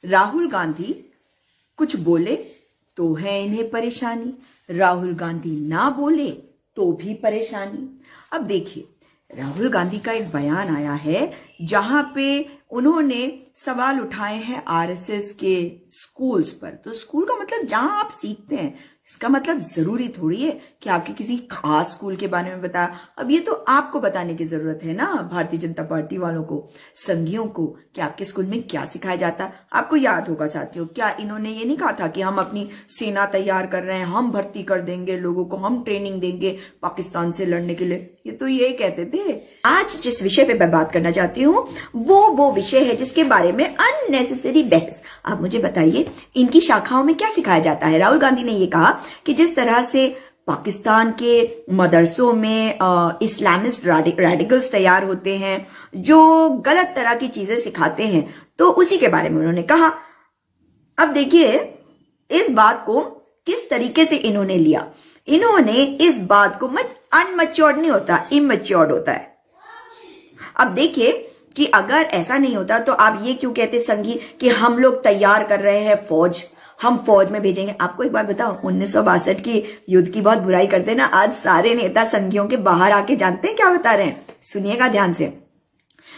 राहुल गांधी कुछ बोले तो है इन्हें परेशानी, राहुल गांधी ना बोले तो भी परेशानी। अब देखिए, राहुल गांधी का एक बयान आया है जहां पे उन्होंने सवाल उठाए हैं आरएसएस के स्कूल्स पर। तो स्कूल का मतलब जहां आप सीखते हैं, इसका मतलब जरूरी थोड़ी है कि आपके किसी खास स्कूल के बारे में बताया। अब ये तो आपको बताने की जरूरत है ना, भारतीय जनता पार्टी वालों को, संघियों को, कि आपके स्कूल में क्या सिखाया जाता। आपको याद होगा साथियों, क्या इन्होंने ये नहीं कहा था कि हम अपनी सेना तैयार कर रहे हैं, हम भर्ती कर देंगे लोगों को, हम ट्रेनिंग देंगे पाकिस्तान से लड़ने के लिए। ये तो यही कहते थे। आज जिस विषय पे मैं बात करना चाहती हूँ वो विषय है जिसके बारे में अननेसेसरी बहस। आप मुझे बताइए, इनकी शाखाओं में क्या सिखाया जाता है। राहुल गांधी ने ये कहा कि जिस तरह से पाकिस्तान के मदरसों में इस्लामिस्ट रेडिकल्स तैयार होते हैं जो गलत तरह की चीजें सिखाते हैं, तो उसी के बारे में उन्होंने कहा। अब देखिए, इस बात को किस तरीके से इन्होंने लिया। इन्होंने इस बात को अनमैच्योर्ड नहीं होता, इमैच्योर्ड होता है। अब देखिए कि अगर ऐसा नहीं होता तो आप ये क्यों कहते संघी कि हम लोग तैयार कर रहे हैं फौज, हम फौज में भेजेंगे। आपको एक बात बताओ, 1962 की युद्ध की बहुत बुराई करते हैं ना, आज सारे नेता संघियों के बाहर आके जानते हैं क्या बता रहे हैं। सुनिएगा ध्यान से,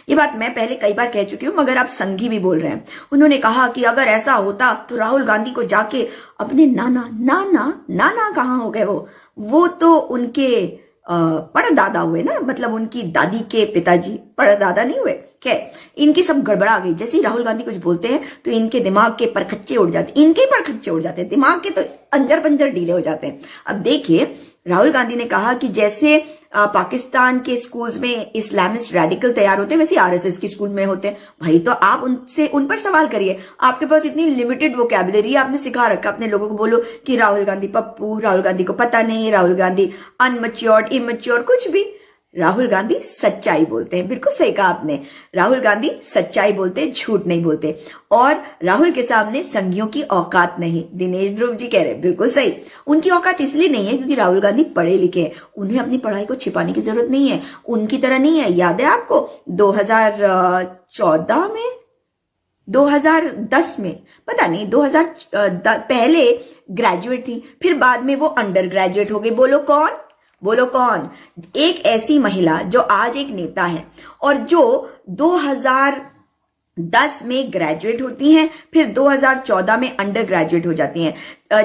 ये बात मैं पहले कई बार कह चुकी हूं, मगर आप संघी भी बोल रहे हैं। उन्होंने कहा कि अगर ऐसा होता तो राहुल गांधी को जाके अपने नाना कहाँ हो गए, वो तो उनके परदादा हुए ना, मतलब उनकी दादी के पिताजी परदादा नहीं हुए। खैर, इनकी सब गड़बड़ा गई। जैसे ही राहुल गांधी कुछ बोलते हैं तो इनके दिमाग के परखच्चे उड़ जाते, इनके परखच्चे उड़ जाते हैं, दिमाग के तो अंजर पंजर ढीले हो जाते हैं। अब देखिए, राहुल गांधी ने कहा कि जैसे पाकिस्तान के स्कूल्स में इस्लामिस्ट रेडिकल तैयार होते हैं, वैसे आरएसएस के स्कूल में होते हैं। भाई तो आप उन पर सवाल करिए। आपके पास इतनी लिमिटेड वोकैबुलरी, आपने सिखा रखा अपने लोगों को, बोलो कि राहुल गांधी पप्पू, राहुल गांधी को पता नहीं, राहुल गांधी अनमैच्योर्ड, इमैच्योर, कुछ भी। राहुल गांधी सच्चाई बोलते हैं। बिल्कुल सही कहा आपने, राहुल गांधी सच्चाई बोलते, झूठ नहीं बोलते। और राहुल के सामने संघियों की औकात नहीं। दिनेश ध्रुव जी कह रहे हैं, बिल्कुल सही। उनकी औकात इसलिए नहीं है क्योंकि राहुल गांधी पढ़े लिखे हैं, उन्हें अपनी पढ़ाई को छिपाने की जरूरत नहीं है, उनकी तरह नहीं है। याद है आपको 2014 में, 2010 में, पता नहीं, 2000 पहले ग्रेजुएट थी, फिर बाद में वो अंडर ग्रेजुएट हो गई। बोलो कौन? एक ऐसी महिला जो आज एक नेता है और जो 2010 में ग्रेजुएट होती हैं, फिर 2014 में अंडर ग्रेजुएट हो जाती हैं।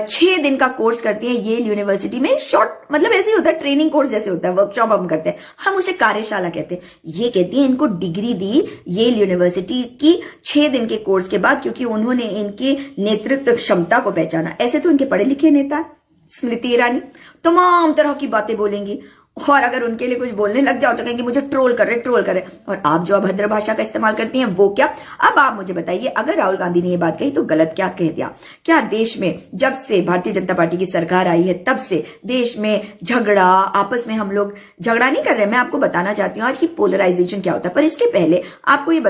6 दिन का कोर्स करती हैं येल यूनिवर्सिटी में। शॉर्ट मतलब ऐसे ही होता है, ट्रेनिंग कोर्स जैसे होता है, वर्कशॉप हम करते हैं, हम उसे कार्यशाला कहते हैं। ये कहती है इनको डिग्री दी येल यूनिवर्सिटी की 6 दिन के कोर्स के बाद, क्योंकि उन्होंने इनकी नेतृत्व क्षमता को पहचाना। ऐसे तो इनके पढ़े लिखे नेता है। स्मृति ईरानी तमाम तरह की बातें बोलेंगी, और अगर उनके लिए कुछ बोलने लग जाओ तो कहेंगे मुझे ट्रोल कर रहे। और आप जो अभद्र भाषा का इस्तेमाल करती हैं वो क्या। अब आप मुझे बताइए, अगर राहुल गांधी ने ये बात कही तो गलत क्या कह दिया? क्या देश में जब से भारतीय जनता पार्टी की सरकार आई है तब से देश में झगड़ा, आपस में हम लोग झगड़ा नहीं कर रहे। मैं आपको बताना चाहती हूँ आज की पोलराइजेशन क्या होता है। पर इसके पहले आपको ये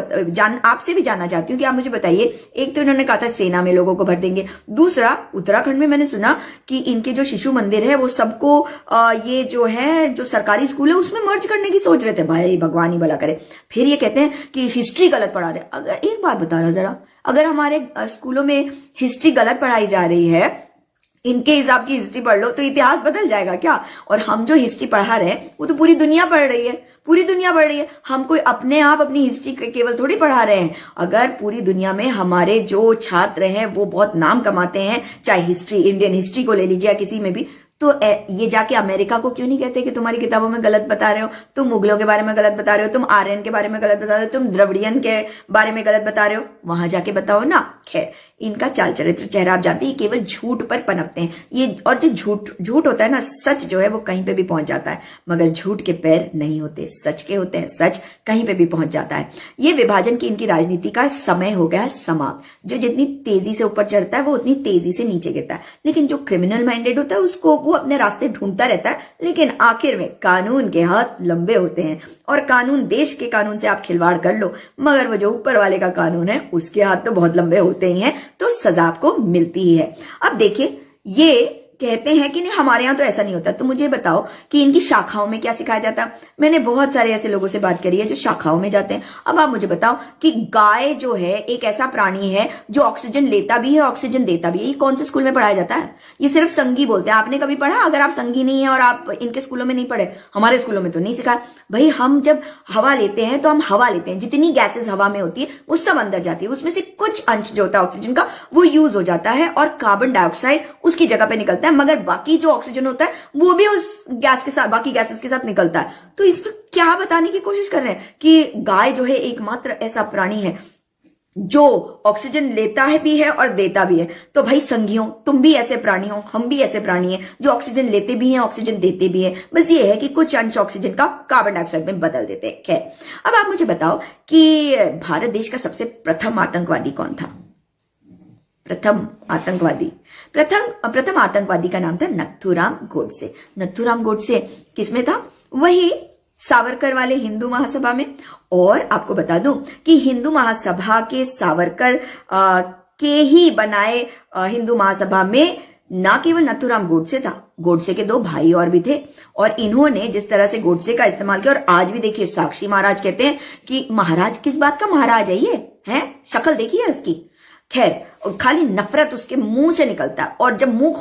आपसे भी जानना चाहती हूँ कि आप मुझे बताइए, एक तो इन्होंने कहा था सेना में लोगों को भर देंगे, दूसरा उत्तराखंड में मैंने सुना कि इनके जो शिशु मंदिर है वो सबको ये जो है, जो सरकारी स्कूल है उसमें मर्ज करने की सोच रहे थे। भाई भगवान ही भला करे। फिर ये कहते हैं कि हिस्ट्री गलत पढ़ा रहे। अगर एक बात बता रहा जरा, अगर हमारे स्कूलों में हिस्ट्री गलत पढ़ाई जा रही है, इनके हिसाब की हिस्ट्री पढ़ लो, तो इतिहास बदल जाएगा क्या? और हम जो हिस्ट्री पढ़ा रहे हैं वो तो पूरी दुनिया पढ़ रही है, पूरी दुनिया पढ़ रही है। हम कोई अपने आप अपनी हिस्ट्री केवल थोड़ी पढ़ा रहे हैं। अगर पूरी दुनिया में हमारे जो छात्र हैं वो बहुत नाम कमाते हैं, चाहे हिस्ट्री, इंडियन हिस्ट्री को ले लीजिए या किसी में भी, तो ये जाके अमेरिका को क्यों नहीं कहते कि तुम्हारी किताबों में गलत बता रहे हो, तुम मुगलों के बारे में गलत बता रहे हो, तुम आर्यन के बारे में गलत बता रहे हो, तुम द्रविड़ियन के बारे में गलत बता रहे हो, वहां जाके बताओ ना। खैर, इनका चाल चरित्र, चेहरा आप जानते हैं, केवल झूठ पर पनपते हैं ये। और जो झूठ होता है ना, सच जो है वो कहीं पे भी पहुंच जाता है, मगर झूठ के पैर नहीं होते, सच के होते हैं। सच कहीं पे भी पहुंच जाता है। ये विभाजन की इनकी राजनीति का समय हो गया समाप्त। जो जितनी तेजी से ऊपर चढ़ता है वो उतनी तेजी से नीचे गिरता है, लेकिन जो क्रिमिनल माइंडेड होता है उसको वो अपने रास्ते ढूंढता रहता है, लेकिन आखिर में कानून के हाथ लंबे होते हैं। और कानून, देश के कानून से आप खिलवाड़ कर लो, मगर वो जो ऊपर वाले का कानून है उसके हाथ तो बहुत लंबे होते ही हैं, तो सजा आपको मिलती ही है। अब देखिए, ये कहते हैं कि नहीं हमारे यहाँ तो ऐसा नहीं होता। तो मुझे बताओ कि इनकी शाखाओं में क्या सिखाया जाता है। मैंने बहुत सारे ऐसे लोगों से बात करी है जो शाखाओं में जाते हैं। अब आप मुझे बताओ कि गाय जो है एक ऐसा प्राणी है जो ऑक्सीजन लेता भी है, ऑक्सीजन देता भी है। ये कौन से स्कूल में पढ़ाया जाता है? ये सिर्फ संघी बोलते हैं। आपने कभी पढ़ा? अगर आप संघी नहीं है और आप इनके स्कूलों में नहीं पढ़े, हमारे स्कूलों में तो नहीं सिखाया। भाई हम जब हवा लेते हैं तो हम हवा लेते हैं, जितनी गैसेस हवा में होती है वो सब अंदर जाती है, उसमें से कुछ अंश जो होता है ऑक्सीजन का वो यूज हो जाता है और कार्बन डाइऑक्साइड उसकी जगह पे निकलता है, मगर बाकी जो ऑक्सीजन होता है वो भी उस गैस के साथ, बाकी गैसेस के साथ निकलता है। तो इसमें क्या बताने की कोशिश कर रहे हैं कि गाय जो है एकमात्र ऐसा प्राणी है जो ऑक्सीजन लेता है भी है और देता भी है। तो भाई संघियों, तुम भी ऐसे प्राणी हो, हम भी ऐसे प्राणी हैं जो ऑक्सीजन लेते भी हैं, ऑक्सीजन देते भी हैं। बस ये है कि कुछ अंश ऑक्सीजन का कार्बन डाइऑक्साइड में बदल देते हैं। खैर, अब आप मुझे बताओ कि भारत देश का सबसे प्रथम आतंकवादी कौन था? प्रथम आतंकवादी का नाम था नथुराम गोडसे। नथुराम गोडसे किसमें था? वही सावरकर वाले हिंदू महासभा में। और आपको बता दूं कि हिंदू महासभा के सावरकर के ही बनाए हिंदू महासभा में ना केवल नथुराम गोडसे था, गोडसे के दो भाई और भी थे। और इन्होंने जिस तरह से गोडसे का इस्तेमाल किया, और आज भी देखिए साक्षी महाराज कहते हैं कि महाराज किस बात का महाराज है ये, है शक्ल देखिए इसकी। खैर, खाली नफरत उसके मुंह से निकलता है, और जब मुंह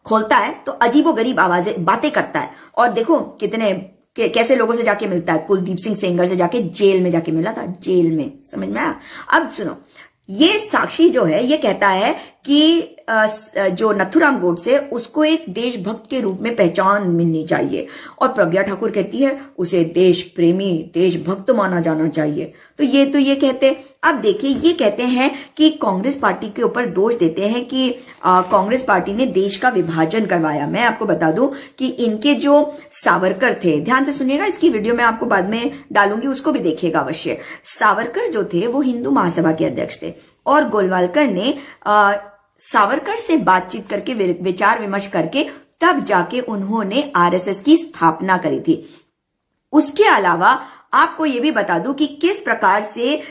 खोलता है तो अजीबोगरीब आवाजें बातें करता है। और देखो कितने कैसे लोगों से जाके मिलता है। कुलदीप सिंह सेंगर से जाके जेल में जाके मिला था, जेल में। समझ में आया? अब सुनो, ये साक्षी जो है ये कहता है कि जो नथुराम गोडसे उसको एक देशभक्त के रूप में पहचान मिलनी चाहिए, और प्रज्ञा ठाकुर कहती है उसे देश प्रेमी, देशभक्त माना जाना चाहिए। तो ये कहते हैं। अब देखिए, ये कहते हैं कि कांग्रेस पार्टी के ऊपर दोष देते हैं कि कांग्रेस पार्टी ने देश का विभाजन करवाया। मैं आपको बता दूं कि इनके जो सावरकर थे, ध्यान से सुनिएगा, इसकी वीडियो मैं आपको बाद में डालूंगी, उसको भी देखिएगा अवश्य। सावरकर जो थे वो हिंदू महासभा के अध्यक्ष थे, और गोलवालकर ने सावरकर से बातचीत करके, विचार विमर्श करके तब जाके उन्होंने आरएसएस की स्थापना करी थी। उसके अलावा आपको ये भी बता दूं कि किस प्रकार से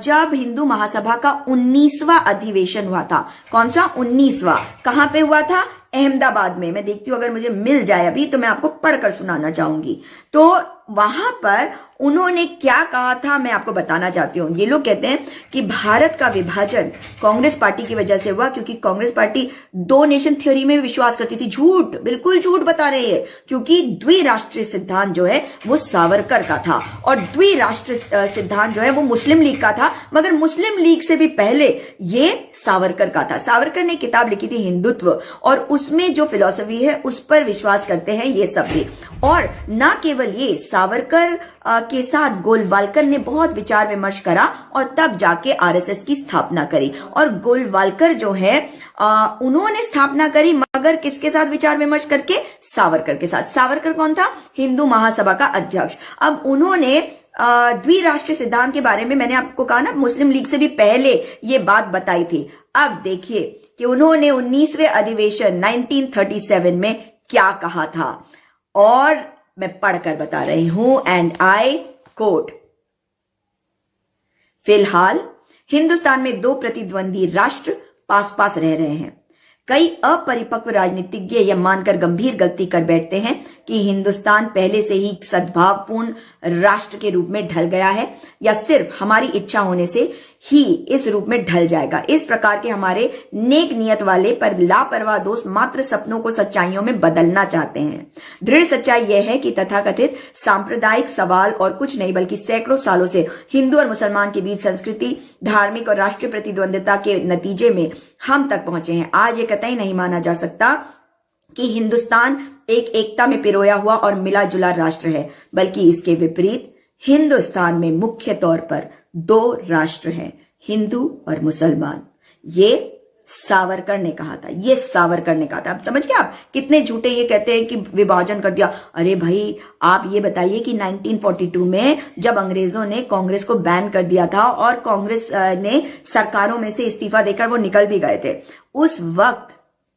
जब हिंदू महासभा का 19वां अधिवेशन हुआ था, कौन सा 19वां, कहां पे हुआ था? अहमदाबाद में। मैं देखती हूँ अगर मुझे मिल जाए अभी तो मैं आपको पढ़कर सुनाना चाहूंगी। तो वहां पर उन्होंने क्या कहा था मैं आपको बताना चाहती हूँ। ये लोग कहते हैं कि भारत का विभाजन कांग्रेस पार्टी की वजह से हुआ, क्योंकि कांग्रेस पार्टी दो नेशन थ्योरी में विश्वास करती थी। झूठ, बिल्कुल झूठ बता रही है, क्योंकि द्विराष्ट्रीय सिद्धांत जो है वो सावरकर का था, और द्विराष्ट्रीय सिद्धांत जो है वो मुस्लिम लीग का था, मगर मुस्लिम लीग से भी पहले ये सावरकर का था। सावरकर ने किताब लिखी थी हिंदुत्व, और उसमें जो फिलॉसफी है उस पर विश्वास करते हैं ये सब भी। और ना केवल ये, सावरकर के साथ गोलवालकर ने बहुत विचार विमर्श करा और तब जाके आरएसएस की स्थापना करी। और गोलवालकर जो है उन्होंने स्थापना करी, मगर किसके साथ विचार विमर्श करके? सावरकर के साथ। सावरकर कौन था? हिंदू महासभा का अध्यक्ष। अब उन्होंने द्विराष्ट्रीय सिद्धांत के बारे में, मैंने आपको कहा ना, मुस्लिम लीग से भी पहले ये बात बताई थी। अब देखिए कि उन्होंने 19वें अधिवेशन 1937 में क्या कहा था, और मैं पढ़कर बता रही हूं, एंड आई कोट, फिलहाल हिंदुस्तान में दो प्रतिद्वंदी राष्ट्र पास पास रह रहे हैं। कई अपरिपक्व राजनीतिज्ञ यह मानकर गंभीर गलती कर बैठते हैं कि हिंदुस्तान पहले से ही सद्भावपूर्ण राष्ट्र के रूप में ढल गया है, या सिर्फ हमारी इच्छा होने से ही इस रूप में ढल जाएगा। इस प्रकार के हमारे नेक नियत वाले पर लापरवाह दोस्त मात्र सपनों को सच्चाइयों में बदलना चाहते हैं। दृढ़ सच्चाई यह है कि तथाकथित सांप्रदायिक सवाल और कुछ नहीं बल्कि सैकड़ों सालों से हिंदू और मुसलमान के बीच संस्कृति, धार्मिक और राष्ट्रीय प्रतिद्वंदिता के नतीजे में हम तक पहुंचे हैं। आज ये कतई नहीं माना जा सकता कि हिंदुस्तान एक एकता में पिरोया हुआ और मिला जुला राष्ट्र है, बल्कि इसके विपरीत हिंदुस्तान में मुख्य तौर पर दो राष्ट्र हैं, हिंदू और मुसलमान। ये सावरकर ने कहा था, ये सावरकर ने कहा था। अब समझ गए आप कितने झूठे ये कहते हैं कि विभाजन कर दिया। अरे भाई, आप ये बताइए कि 1942 में जब अंग्रेजों ने कांग्रेस को बैन कर दिया था और कांग्रेस ने सरकारों में से इस्तीफा देकर वो निकल भी गए थे, उस वक्त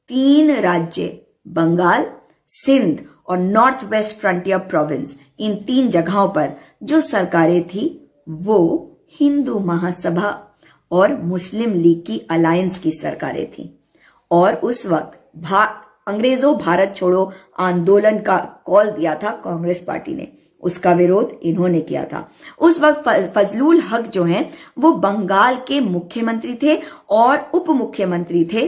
3 राज्य, बंगाल, सिंध और नॉर्थ वेस्ट फ्रंटियर प्रोविंस, इन 3 जगहों पर जो सरकारें थी वो हिंदू महासभा और मुस्लिम लीग की अलायंस की सरकारें थी। और उस वक्त अंग्रेजों भारत छोड़ो आंदोलन का कॉल दिया था कांग्रेस पार्टी ने, उसका विरोध इन्होंने किया था। उस वक्त फजलुल हक जो हैं वो बंगाल के मुख्यमंत्री थे और उप मुख्यमंत्री थे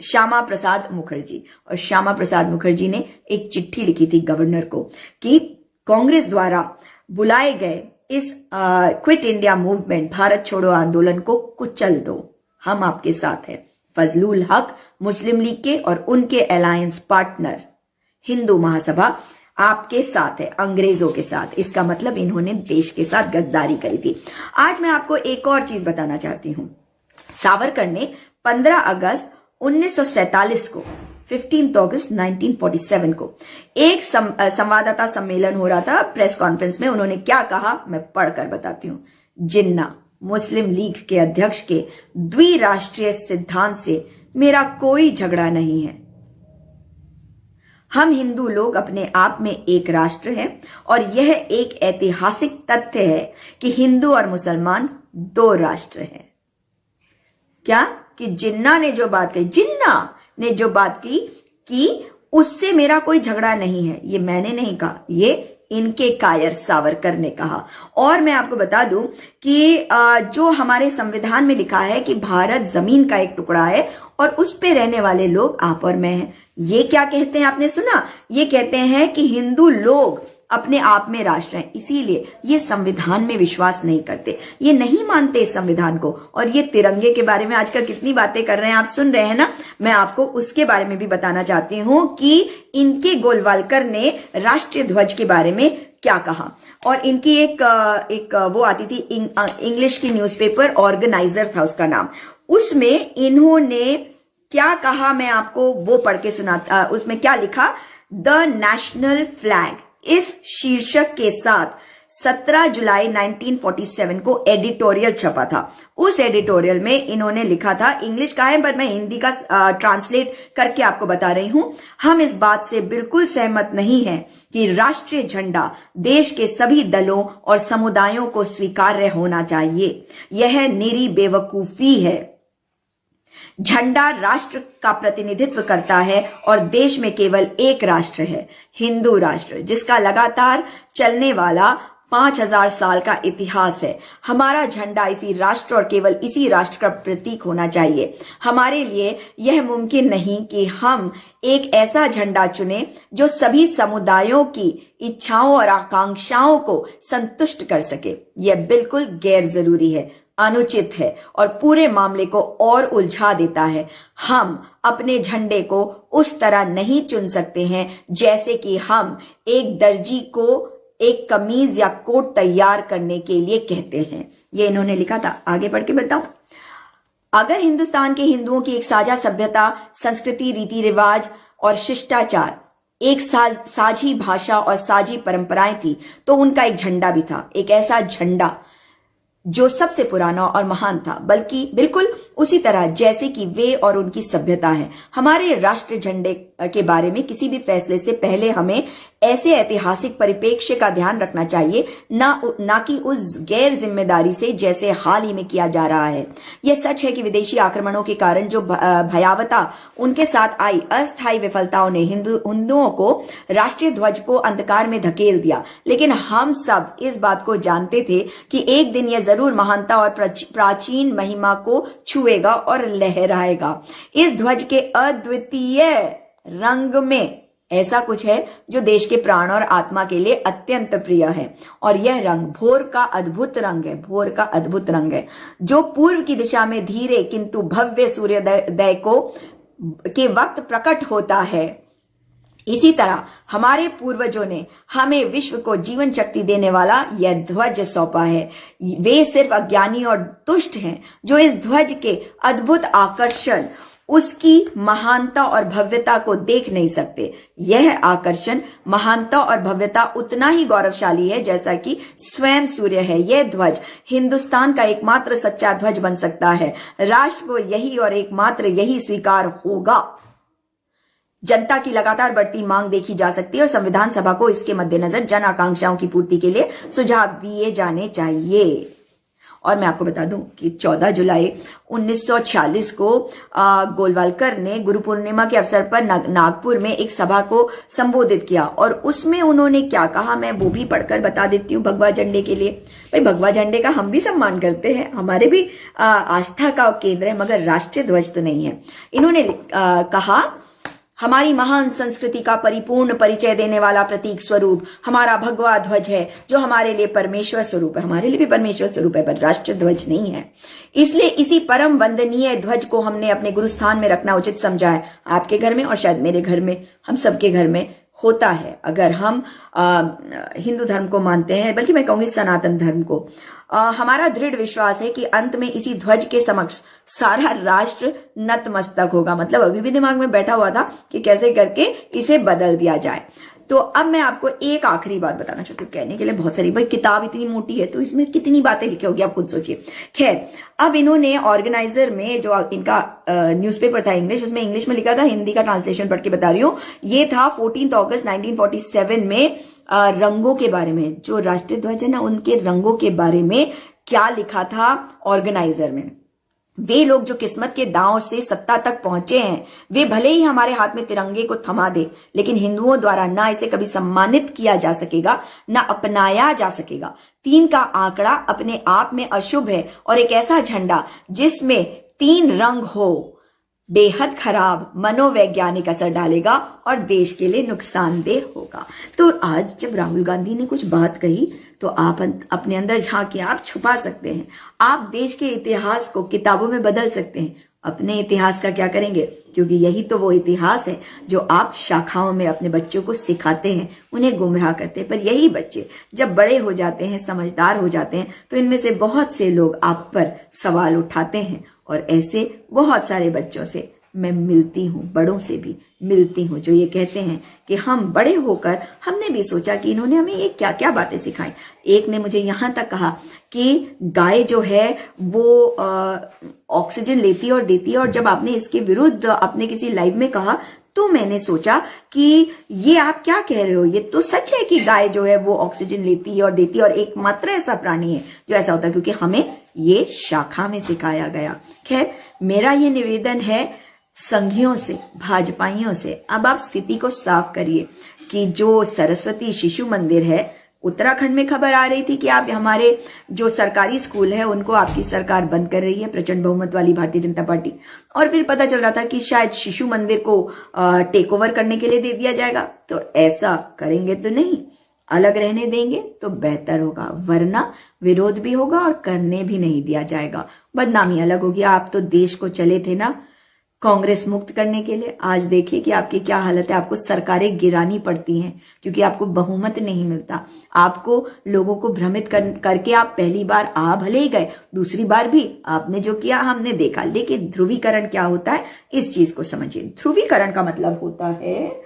श्यामा प्रसाद मुखर्जी। और श्यामा प्रसाद मुखर्जी ने एक चिट्ठी लिखी थी गवर्नर को कि कांग्रेस द्वारा बुलाए गए इस क्विट इंडिया मूवमेंट, भारत छोड़ो आंदोलन को कुचल दो, हम आपके साथ हैं। फजलुल हक मुस्लिम लीग के और उनके अलायंस पार्टनर हिंदू महासभा आपके साथ है, अंग्रेजों के साथ। इसका मतलब इन्होंने देश के साथ गद्दारी करी थी। आज मैं आपको एक और चीज बताना चाहती हूं। सावरकर ने 15 अगस्त 1947 को 15 अगस्त 1947 को एक संवाददाता सम्मेलन हो रहा था, प्रेस कॉन्फ्रेंस में उन्होंने क्या कहा मैं पढ़कर बताती हूं। जिन्ना मुस्लिम लीग के अध्यक्ष के द्विराष्ट्रीय सिद्धांत से मेरा कोई झगड़ा नहीं है। हम हिंदू लोग अपने आप में एक राष्ट्र हैं और यह एक ऐतिहासिक तथ्य है कि हिंदू और मुसलमान दो राष्ट्र हैं। क्या कि जिन्ना ने जो बात की कि उससे मेरा कोई झगड़ा नहीं है, ये मैंने नहीं कहा, ये इनके कायर सावरकर ने कहा। और मैं आपको बता दूं कि जो हमारे संविधान में लिखा है कि भारत जमीन का एक टुकड़ा है और उस पे रहने वाले लोग आप और मैं हैं। ये क्या कहते हैं, आपने सुना? ये कहते हैं कि हिंदू लोग अपने आप में राष्ट्र हैं, इसीलिए ये संविधान में विश्वास नहीं करते, ये नहीं मानते इस संविधान को। और ये तिरंगे के बारे में आजकल कितनी बातें कर रहे हैं, आप सुन रहे हैं ना। मैं आपको उसके बारे में भी बताना चाहती हूं कि इनके गोलवालकर ने राष्ट्रीय ध्वज के बारे में क्या कहा। और इनकी एक वो आती थी इंग्लिश की न्यूज़पेपर, ऑर्गेनाइजर था उसका नाम, उसमें इन्होंने क्या कहा मैं आपको वो पढ़ के सुनाता। उसमें क्या लिखा, द नेशनल फ्लैग, इस शीर्षक के साथ 17 जुलाई 1947 को एडिटोरियल छपा था। उस एडिटोरियल में इन्होंने लिखा था, इंग्लिश का है पर मैं हिंदी का ट्रांसलेट करके आपको बता रही हूं। हम इस बात से बिल्कुल सहमत नहीं हैं कि राष्ट्रीय झंडा देश के सभी दलों और समुदायों को स्वीकार्य होना चाहिए। यह निरी बेवकूफी है। झंडा राष्ट्र का प्रतिनिधित्व करता है और देश में केवल एक राष्ट्र है, हिंदू राष्ट्र, जिसका लगातार चलने वाला 5000 साल का इतिहास है। हमारा झंडा इसी राष्ट्र और केवल इसी राष्ट्र का प्रतीक होना चाहिए। हमारे लिए यह मुमकिन नहीं कि हम एक ऐसा झंडा चुनें जो सभी समुदायों की इच्छाओं और आकांक्षाओं को संतुष्ट कर सके। यह बिल्कुल गैर जरूरी है, अनुचित है और पूरे मामले को और उलझा देता है। हम अपने झंडे को उस तरह नहीं चुन सकते हैं जैसे कि हम एक दर्जी को एक कमीज या कोट तैयार करने के लिए कहते हैं। ये इन्होंने लिखा था। आगे बढ़ के बताऊं, अगर हिंदुस्तान के हिंदुओं की एक साझा सभ्यता, संस्कृति, रीति रिवाज और शिष्टाचार, एक साझी भाषा और साझी परंपराएं थी तो उनका एक झंडा भी था, एक ऐसा झंडा जो सबसे पुराना और महान था, बल्कि बिल्कुल उसी तरह जैसे कि वे और उनकी सभ्यता है। हमारे राष्ट्रीय झंडे के बारे में किसी भी फैसले से पहले हमें ऐसे ऐतिहासिक परिप्रेक्ष्य का ध्यान रखना चाहिए, ना कि उस गैर जिम्मेदारी से जैसे हाल ही में किया जा रहा है। यह सच है कि विदेशी आक्रमणों के कारण जो भयावता उनके साथ आई, अस्थायी विफलताओं ने हिंदुओं को राष्ट्रीय ध्वज को अंधकार में धकेल दिया। लेकिन हम सब इस बात को जानते थे कि एक दिन यह जरूर महानता और प्राचीन महिमा को छुएगा और लहराएगा। इस ध्वज के अद्वितीय रंग में ऐसा कुछ है जो देश के प्राण और आत्मा के लिए अत्यंत प्रिय है, और यह रंग भोर का अद्भुत रंग है। भोर का अद्भुत रंग है जो पूर्व की दिशा में धीरे किंतु भव्य सूर्योदय के वक्त प्रकट होता है। इसी तरह हमारे पूर्वजों ने हमें विश्व को जीवन शक्ति देने वाला यह ध्वज सौंपा है। वे सिर्फ अज्ञानी और दुष्ट हैं जो इस ध्वज के अद्भुत आकर्षण, उसकी महानता और भव्यता को देख नहीं सकते। यह आकर्षण, महानता और भव्यता उतना ही गौरवशाली है जैसा कि स्वयं सूर्य है। यह ध्वज हिंदुस्तान का एकमात्र सच्चा ध्वज बन सकता है। राष्ट्र को यही और एकमात्र यही स्वीकार होगा। जनता की लगातार बढ़ती मांग देखी जा सकती है और संविधान सभा को इसके मद्देनजर जन आकांक्षाओं की पूर्ति के लिए सुझाव दिए जाने चाहिए। और मैं आपको बता दूं कि 14 जुलाई 1946 को गोलवालकर ने गुरु पूर्णिमा के अवसर पर नागपुर में एक सभा को संबोधित किया और उसमें उन्होंने क्या कहा मैं वो भी पढ़कर बता देती हूँ भगवा झंडे के लिए। भाई भगवा झंडे का हम भी सम्मान करते हैं, हमारे भी आस्था का केंद्र है, मगर राष्ट्रीय ध्वज तो नहीं है। इन्होंने कहा हमारी महान संस्कृति का परिपूर्ण परिचय देने वाला प्रतीक स्वरूप हमारा भगवा ध्वज है, जो हमारे लिए परमेश्वर स्वरूप है। हमारे लिए भी परमेश्वर स्वरूप है, पर राष्ट्रीय ध्वज नहीं है। इसलिए इसी परम वंदनीय ध्वज को हमने अपने गुरुस्थान में रखना उचित समझा है। आपके घर में और शायद मेरे घर में, हम सबके घर में होता है। अगर हम हिंदू धर्म को मानते हैं, बल्कि मैं कहूंगी सनातन धर्म को, हमारा दृढ़ विश्वास है कि अंत में इसी ध्वज के समक्ष सारा राष्ट्र नतमस्तक होगा। मतलब अभी भी दिमाग में बैठा हुआ था कि कैसे करके इसे बदल दिया जाए। तो अब मैं आपको एक आखिरी बात बताना चाहती हूँ, कहने के लिए बहुत सारी, भाई किताब इतनी मोटी है तो इसमें कितनी बातें लिखी होगी आप खुद सोचिए। खैर, अब इन्होंने ऑर्गेनाइजर में जो इनका न्यूज़पेपर था इंग्लिश, उसमें इंग्लिश में लिखा था, हिंदी का ट्रांसलेशन पढ़ के बता रही हूँ। ये था 14 अगस्त 1947 में रंगों के बारे में, जो राष्ट्रीय ध्वज है ना उनके रंगों के बारे में क्या लिखा था ऑर्गेनाइजर में। वे लोग जो किस्मत के दांव से सत्ता तक पहुंचे हैं, वे भले ही हमारे हाथ में तिरंगे को थमा दे, लेकिन हिंदुओं द्वारा ना इसे कभी सम्मानित किया जा सकेगा, ना अपनाया जा सकेगा। 3 का आंकड़ा अपने आप में अशुभ है और एक ऐसा झंडा जिसमें 3 रंग हो बेहद खराब मनोवैज्ञानिक असर डालेगा और देश के लिए नुकसानदेह होगा। तो आज जब राहुल गांधी ने कुछ बात कही तो आप अपने अंदर झांकिए, आप छुपा सकते हैं, आप देश के इतिहास को किताबों में बदल सकते हैं। अपने इतिहास का क्या करेंगे, क्योंकि यही तो वो इतिहास है जो आप शाखाओं में अपने बच्चों को सिखाते हैं, उन्हें गुमराह करते हैं। पर यही बच्चे जब बड़े हो जाते हैं, समझदार हो जाते हैं, तो इनमें से बहुत से लोग आप पर सवाल उठाते हैं। और ऐसे बहुत सारे बच्चों से मैं मिलती हूँ, बड़ों से भी मिलती हूँ, जो ये कहते हैं कि हम बड़े होकर हमने भी सोचा कि इन्होंने हमें ये क्या क्या बातें सिखाई। एक ने मुझे यहाँ तक कहा कि गाय जो है वो ऑक्सीजन लेती और देती है, और जब आपने इसके विरुद्ध अपने किसी लाइव में कहा तो मैंने सोचा कि ये आप क्या कह रहे हो, ये तो सच है कि गाय जो है वो ऑक्सीजन लेती है और देती है, और एकमात्र ऐसा प्राणी है जो ऐसा होता है, क्योंकि हमें ये शाखा में सिखाया गया। खैर, मेरा ये निवेदन है संघियों से, भाजपाइयों से, अब आप स्थिति को साफ करिए कि जो सरस्वती शिशु मंदिर है, उत्तराखंड में खबर आ रही थी कि आप हमारे जो सरकारी स्कूल है उनको आपकी सरकार बंद कर रही है, प्रचंड बहुमत वाली भारतीय जनता पार्टी। और फिर पता चल रहा था कि शायद शिशु मंदिर को टेक ओवर करने के लिए दे दिया जाएगा। तो ऐसा करेंगे तो नहीं, अलग रहने देंगे तो बेहतर होगा, वरना विरोध भी होगा और करने भी नहीं दिया जाएगा, बदनामी अलग होगी। आप तो देश को चले थे ना कांग्रेस मुक्त करने के लिए, आज देखिए कि आपकी क्या हालत है। आपको सरकारें गिरानी पड़ती हैं क्योंकि आपको बहुमत नहीं मिलता। आपको लोगों को भ्रमित करके आप पहली बार आ भले ही गए, दूसरी बार भी आपने जो किया हमने देखा। लेकिन ध्रुवीकरण क्या होता है, इस चीज को समझिए। ध्रुवीकरण का मतलब होता है,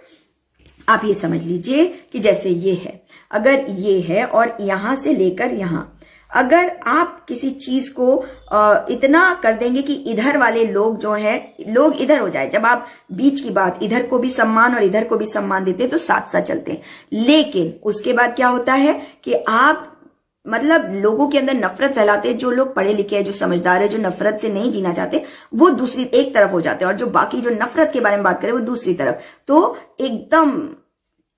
आप ये समझ लीजिए कि जैसे ये है, अगर ये है और यहां से लेकर यहां, अगर आप किसी चीज को इतना कर देंगे कि इधर वाले लोग जो है, लोग इधर हो जाए, जब आप बीच की बात, इधर को भी सम्मान और इधर को भी सम्मान देते हैं तो साथ साथ चलते हैं। लेकिन उसके बाद क्या होता है कि आप मतलब लोगों के अंदर नफरत फैलाते हैं। जो लोग पढ़े लिखे हैं, जो समझदार है, जो नफरत से नहीं जीना चाहते, वो दूसरी एक तरफ हो जाते हैं, और जो बाकी जो नफरत के बारे में बात करें वो दूसरी तरफ। तो एकदम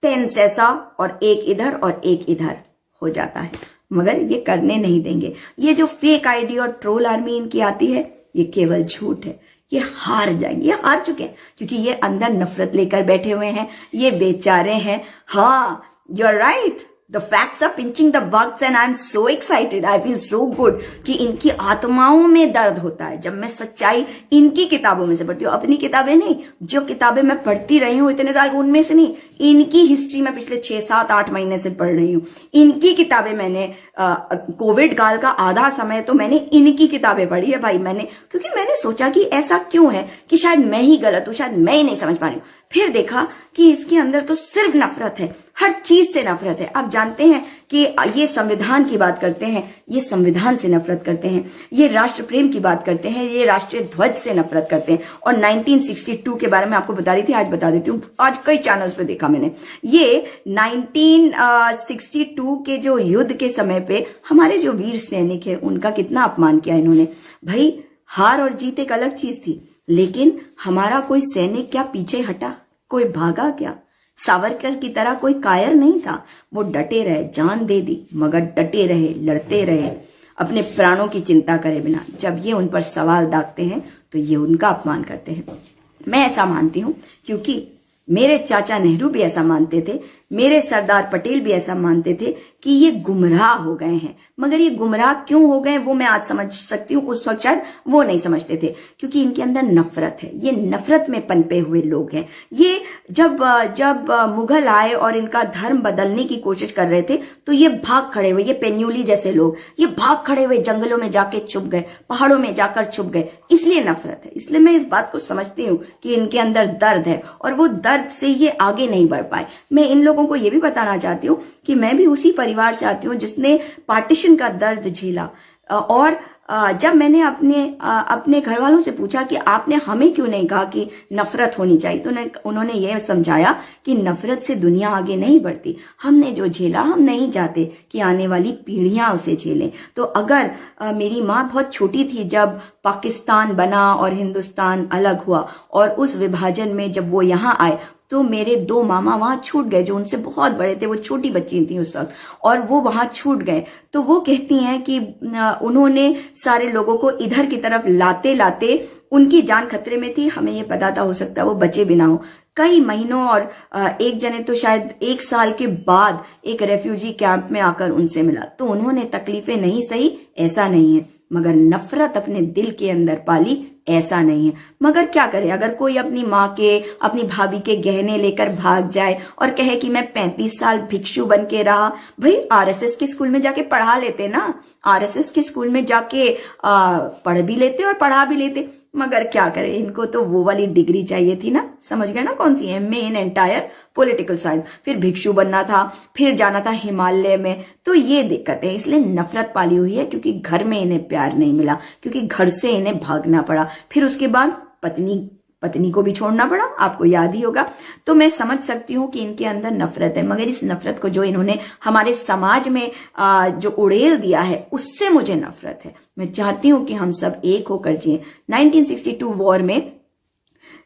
टेंस ऐसा, और एक इधर और एक इधर हो जाता है, मगर ये करने नहीं देंगे। ये जो फेक आईडी और ट्रोल आर्मी इनकी आती है, ये केवल झूठ है। ये हार जाएंगे, ये हार चुके हैं, क्योंकि ये अंदर नफरत लेकर बैठे हुए हैं, ये बेचारे हैं। हाँ, you are right, the facts are pinching the bugs and I am so excited, I feel so good कि इनकी आत्माओं में दर्द होता है जब मैं सच्चाई इनकी किताबों में से पढ़ती हूँ। अपनी किताबें नहीं, जो किताबें मैं पढ़ती रही हूँ इतने साल, उनमें से नहीं, इनकी हिस्ट्री में पिछले 6, 7, 8 महीने से पढ़ रही हूँ। इनकी किताबें मैंने कोविड काल का आधा समय तो मैंने इनकी किताबें पढ़ी है भाई मैंने, क्योंकि मैंने सोचा कि ऐसा क्यों है कि शायद मैं ही गलत हूँ, शायद मैं ही नहीं समझ पा रही हूँ। फिर देखा कि इसके अंदर तो सिर्फ नफरत है, हर चीज से नफरत है। आप जानते हैं कि ये संविधान की बात करते हैं, ये संविधान से नफरत करते हैं, ये राष्ट्र प्रेम की बात करते हैं, ये राष्ट्रीय ध्वज से नफरत करते हैं। और 1962 के बारे में आपको बता रही थी, आज बता देती हूँ, आज कई चैनल्स पे देखा मैंने। ये 1962 के जो युद्ध के समय पे हमारे जो वीर सैनिक है उनका कितना अपमान किया इन्होंने। भाई हार और जीत एक अलग चीज थी, लेकिन हमारा कोई सैनिक क्या पीछे हटा, कोई भागा क्या? सावरकर की तरह कोई कायर नहीं था, वो डटे रहे, जान दे दी, मगर डटे रहे, लड़ते रहे, अपने प्राणों की चिंता करे बिना। जब ये उन पर सवाल दागते हैं तो ये उनका अपमान करते हैं। मैं ऐसा मानती हूं क्योंकि मेरे चाचा नेहरू भी ऐसा मानते थे, मेरे सरदार पटेल भी ऐसा मानते थे कि ये गुमराह हो गए हैं। मगर ये गुमराह क्यों हो गए वो मैं आज समझ सकती हूँ, उस वक्त शायद वो नहीं समझते थे, क्योंकि इनके अंदर नफरत है। ये नफरत में पनपे हुए लोग हैं। ये जब मुगल आए और इनका धर्म बदलने की कोशिश कर रहे थे तो ये भाग खड़े हुए, ये पेन्यूली जैसे लोग, ये भाग खड़े हुए, जंगलों में जाके छुप गए, पहाड़ों में जाकर छुप गए, इसलिए नफरत है। इसलिए मैं इस बात को समझती हूँ कि इनके अंदर दर्द है और वो दर्द से ये आगे नहीं बढ़ पाए। मैं इन लोगों को ये भी बताना चाहती हूँ कि मैं भी उसी परिवार से आती हूँ जिसने पार्टीशन का दर्द झेला। और जब मैंने अपने घर वालों से पूछा कि आपने हमें क्यों नहीं कहा कि नफरत होनी चाहिए, तो उन्होंने ये समझाया कि नफरत से दुनिया आगे नहीं बढ़ती। हमने जो झेला हम नहीं चाहते कि आने वाली पीढ़ियां उसे झेलें। तो अगर मेरी माँ बहुत छोटी थी जब पाकिस्तान बना और हिंदुस्तान अलग हुआ, और उस विभाजन में जब वो यहाँ आए तो मेरे 2 मामा वहां छूट गए जो उनसे बहुत बड़े थे, वो छोटी बच्ची थी उस वक्त, और वो वहां छूट गए। तो वो कहती हैं कि उन्होंने सारे लोगों को इधर की तरफ लाते लाते उनकी जान खतरे में थी। हमें ये पता था हो सकता है वो बचे भी ना हो। कई महीनों और एक जने तो शायद 1 साल के बाद एक रेफ्यूजी कैंप में आकर उनसे मिला। तो उन्होंने तकलीफें नहीं सही, ऐसा नहीं है, मगर नफरत अपने दिल के अंदर पाली, ऐसा नहीं है। मगर क्या करे, अगर कोई अपनी माँ के, अपनी भाभी के गहने लेकर भाग जाए और कहे कि मैं 35 साल भिक्षु बन के रहा, भाई आरएसएस के स्कूल में जाके पढ़ा लेते ना, आरएसएस के स्कूल में जाके पढ़ भी लेते और पढ़ा भी लेते। मगर क्या करे, इनको तो वो वाली डिग्री चाहिए थी ना, समझ गए ना, कौन सी, MA in entire political science, फिर भिक्षु बनना था, फिर जाना था हिमालय में। तो ये दिक्कत है, इसलिए नफरत पाली हुई है, क्योंकि घर में इन्हें प्यार नहीं मिला, क्योंकि घर से इन्हें भागना पड़ा, फिर उसके बाद पत्नी को भी छोड़ना पड़ा, आपको याद ही होगा। तो मैं समझ सकती हूँ कि इनके अंदर नफरत है, मगर इस नफरत को जो इन्होंने हमारे समाज में जो उड़ेल दिया है, उससे मुझे नफरत है। मैं चाहती हूँ कि हम सब एक होकर जिए। 1962 वॉर में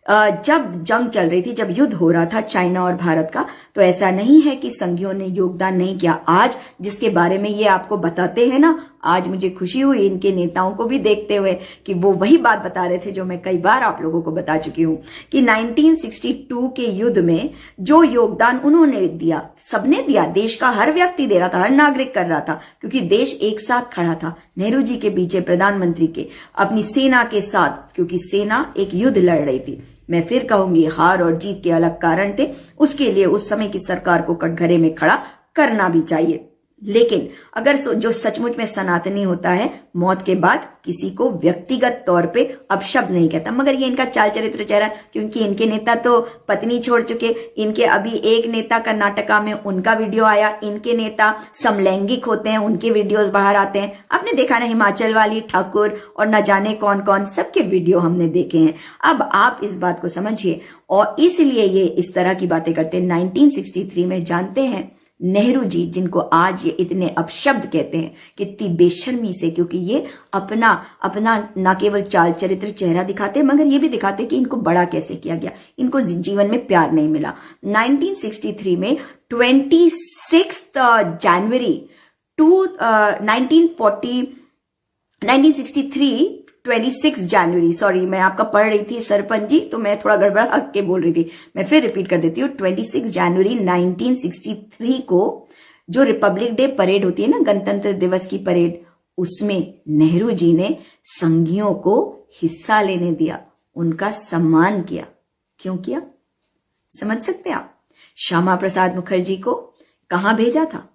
जब जंग चल रही थी, जब युद्ध हो रहा था चाइना और भारत का, तो ऐसा नहीं है कि संघियों ने योगदान नहीं किया। आज जिसके बारे में ये आपको बताते हैं ना, आज मुझे खुशी हुई इनके नेताओं को भी देखते हुए कि वो वही बात बता रहे थे जो मैं कई बार आप लोगों को बता चुकी हूं, कि 1962 के युद्ध में जो योगदान उन्होंने दिया, सबने दिया, देश का हर व्यक्ति दे रहा था, हर नागरिक कर रहा था, क्योंकि देश एक साथ खड़ा था, नेहरू जी के पीछे, प्रधानमंत्री के, अपनी सेना के साथ, क्योंकि सेना एक युद्ध लड़ रही थी। मैं फिर कहूंगी, हार और जीत के अलग कारण थे, उसके लिए उस समय की सरकार को कटघरे में खड़ा करना भी चाहिए। लेकिन अगर जो सचमुच में सनातनी होता है, मौत के बाद किसी को व्यक्तिगत तौर पे अपशब्द नहीं कहता। मगर ये इनका चाल चरित्र चेहरा, क्योंकि इनके नेता तो पत्नी छोड़ चुके, इनके अभी एक नेता कर्नाटका में उनका वीडियो आया, इनके नेता समलैंगिक होते हैं, उनके वीडियोस बाहर आते हैं। आपने देखा ना, हिमाचल वाली ठाकुर और न जाने कौन कौन, सबके वीडियो हमने देखे हैं। अब आप इस बात को समझिए, और इसलिए ये इस तरह की बातें करते हैं। 1963 में जानते हैं नेहरू जी, जिनको आज ये इतने अपशब्द कहते हैं, कितनी बेशर्मी से, क्योंकि ये अपना ना केवल चाल चरित्र चेहरा दिखाते, मगर ये भी दिखाते कि इनको बड़ा कैसे किया गया, इनको जीवन में प्यार नहीं मिला। 1963 में 26 जनवरी 1963 26 जनवरी, सॉरी मैं आपका पढ़ रही थी सरपंच जी, तो मैं थोड़ा गड़बड़ के बोल रही थी, मैं फिर रिपीट कर देती हूँ। 26 जनवरी 1963 को जो रिपब्लिक डे परेड होती है ना, गणतंत्र दिवस की परेड, उसमें नेहरू जी ने संघियों को हिस्सा लेने दिया, उनका सम्मान किया। क्यों किया, समझ सकते हैं आप? श्यामा प्रसाद मुखर्जी को कहां भेजा था,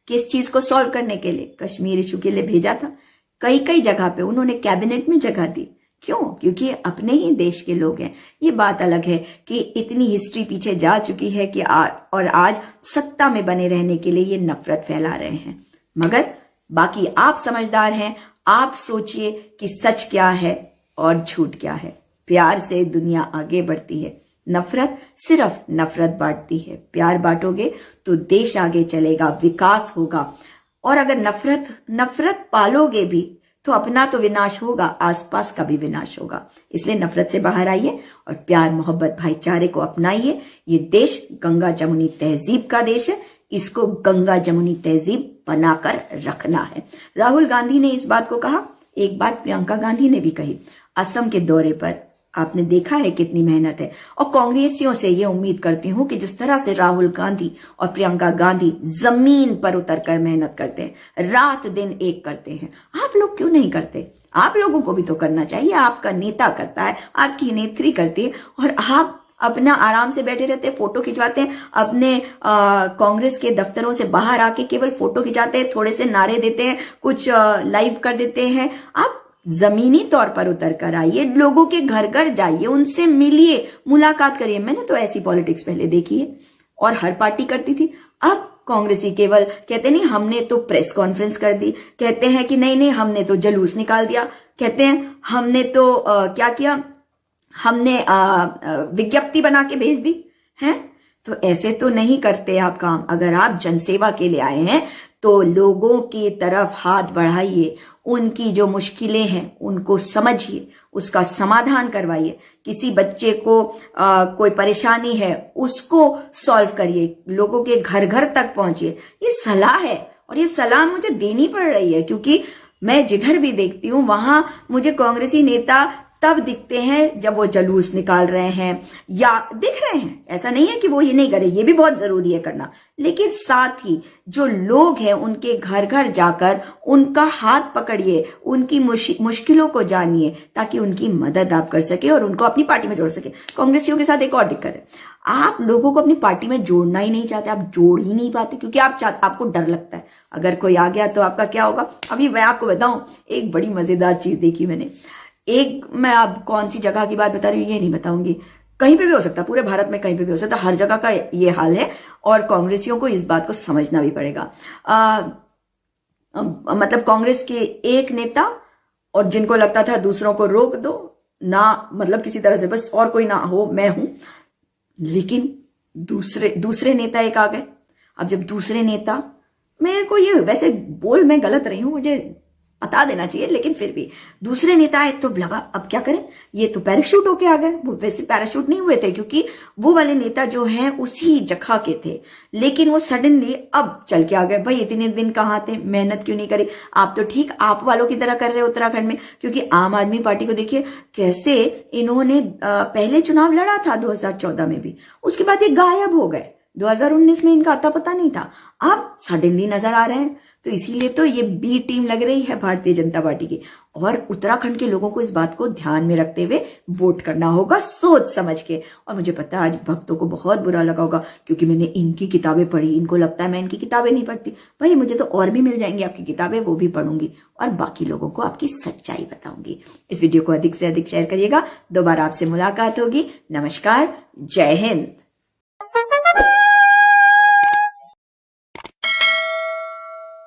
किस चीज को सॉल्व करने के लिए? कश्मीर इशू के लिए भेजा था। कई जगह पे उन्होंने कैबिनेट में जगह दी क्यों? क्योंकि अपने ही देश के लोग हैं। ये बात अलग है कि इतनी हिस्ट्री पीछे जा चुकी है कि और आज सत्ता में बने रहने के लिए ये नफरत फैला रहे हैं। मगर बाकी आप समझदार हैं, आप सोचिए कि सच क्या है और झूठ क्या है। प्यार से दुनिया आगे बढ़ती है, नफरत सिर्फ नफरत बांटती है। प्यार बांटोगे तो देश आगे चलेगा, विकास होगा। और अगर नफरत पालोगे भी तो अपना तो विनाश होगा, आसपास का भी विनाश होगा। इसलिए नफरत से बाहर आइए और प्यार, मोहब्बत, भाईचारे को अपनाइए। ये देश गंगा जमुनी तहजीब का देश है, इसको गंगा जमुनी तहजीब बनाकर रखना है। राहुल गांधी ने इस बात को कहा। एक बात प्रियंका गांधी ने भी कही। असम के दौरे पर आपने देखा है कितनी मेहनत है। और कांग्रेसियों से ये उम्मीद करती हूं कि जिस तरह से राहुल गांधी और प्रियंका गांधी जमीन पर उतरकर मेहनत करते हैं, रात दिन एक करते हैं, आप लोग क्यों नहीं करते? आप लोगों को भी तो करना चाहिए। आपका नेता करता है, आपकी नेत्री करती है, और आप अपना आराम से बैठे रहते हैं, फोटो खिंचवाते हैं, अपने कांग्रेस के दफ्तरों से बाहर आके केवल फोटो खिंचाते हैं, थोड़े से नारे देते हैं, कुछ लाइव कर देते हैं। आप जमीनी तौर पर उतर कर आइए, लोगों के घर घर जाइए, उनसे मिलिए, मुलाकात करिए। मैंने तो ऐसी पॉलिटिक्स पहले देखी है और हर पार्टी करती थी। अब कांग्रेसी केवल कहते नहीं हमने तो प्रेस कॉन्फ्रेंस कर दी, कहते हैं कि नहीं हमने तो जुलूस निकाल दिया, कहते हैं हमने तो क्या किया, हमने विज्ञप्ति बना के भेज दी है। तो ऐसे तो नहीं करते आप काम। अगर आप जनसेवा के लिए आए हैं तो लोगों की तरफ हाथ बढ़ाइए, उनकी जो मुश्किलें हैं उनको समझिए, उसका समाधान करवाइए। किसी बच्चे को कोई परेशानी है उसको सॉल्व करिए, लोगों के घर घर तक पहुंचिए। ये सलाह है और ये सलाह मुझे देनी पड़ रही है क्योंकि मैं जिधर भी देखती हूं वहां मुझे कांग्रेसी नेता तब दिखते हैं जब वो जुलूस निकाल रहे हैं या दिख रहे हैं। ऐसा नहीं है कि वो ये नहीं करे, ये भी बहुत जरूरी है करना, लेकिन साथ ही जो लोग हैं उनके घर घर जाकर उनका हाथ पकड़िए, उनकी मुश्किलों को जानिए ताकि उनकी मदद आप कर सके और उनको अपनी पार्टी में जोड़ सके। कांग्रेसियों के साथ एक और दिक्कत है, आप लोगों को अपनी पार्टी में जोड़ना ही नहीं चाहते, आप जोड़ ही नहीं पाते क्योंकि आपको डर लगता है अगर कोई आ गया तो आपका क्या होगा। अभी मैं आपको बताऊं, एक बड़ी मजेदार चीज देखी मैंने। मैं अब कौन सी जगह की बात बता रही हूँ ये नहीं बताऊंगी, कहीं पे भी हो सकता, पूरे भारत में कहीं पे भी हो सकता, हर जगह का ये हाल है और कांग्रेसियों को इस बात को समझना भी पड़ेगा। मतलब कांग्रेस के एक नेता और जिनको लगता था दूसरों को रोक दो ना, मतलब किसी तरह से बस और कोई ना हो, मैं हूं, लेकिन दूसरे नेता एक आ गए। अब जब दूसरे नेता, मेरे को ये वैसे बोल मैं गलत रही हूं, मुझे बता देना चाहिए, लेकिन फिर भी दूसरे नेता आए तो लगा अब क्या करें, ये तो पैराशूट होके आ गए। वो वैसे पैराशूट नहीं हुए थे क्योंकि वो वाले नेता जो हैं उसी जगह के थे, लेकिन वो सडनली अब चल के आ गए। भाई इतने दिन कहाँ थे, मेहनत क्यों नहीं करी? आप तो ठीक आप वालों की तरह कर रहे उत्तराखंड में, क्योंकि आम आदमी पार्टी को देखिए कैसे इन्होंने पहले चुनाव लड़ा था 2014 में भी, उसके बाद ये गायब हो गए। 2019 में इनका अता पता नहीं था, अब सडनली नजर आ रहे हैं। तो इसीलिए तो ये बी टीम लग रही है भारतीय जनता पार्टी की। और उत्तराखंड के लोगों को इस बात को ध्यान में रखते हुए वोट करना होगा, सोच समझ के। और मुझे पता है आज भक्तों को बहुत बुरा लगा होगा क्योंकि मैंने इनकी किताबें पढ़ी, इनको लगता है मैं इनकी किताबें नहीं पढ़ती। भाई मुझे तो और भी मिल जाएंगी आपकी किताबें, वो भी पढ़ूंगी और बाकी लोगों को आपकी सच्चाई बताऊंगी। इस वीडियो को अधिक से अधिक शेयर करिएगा। दोबारा आपसे मुलाकात होगी। नमस्कार, जय हिंद।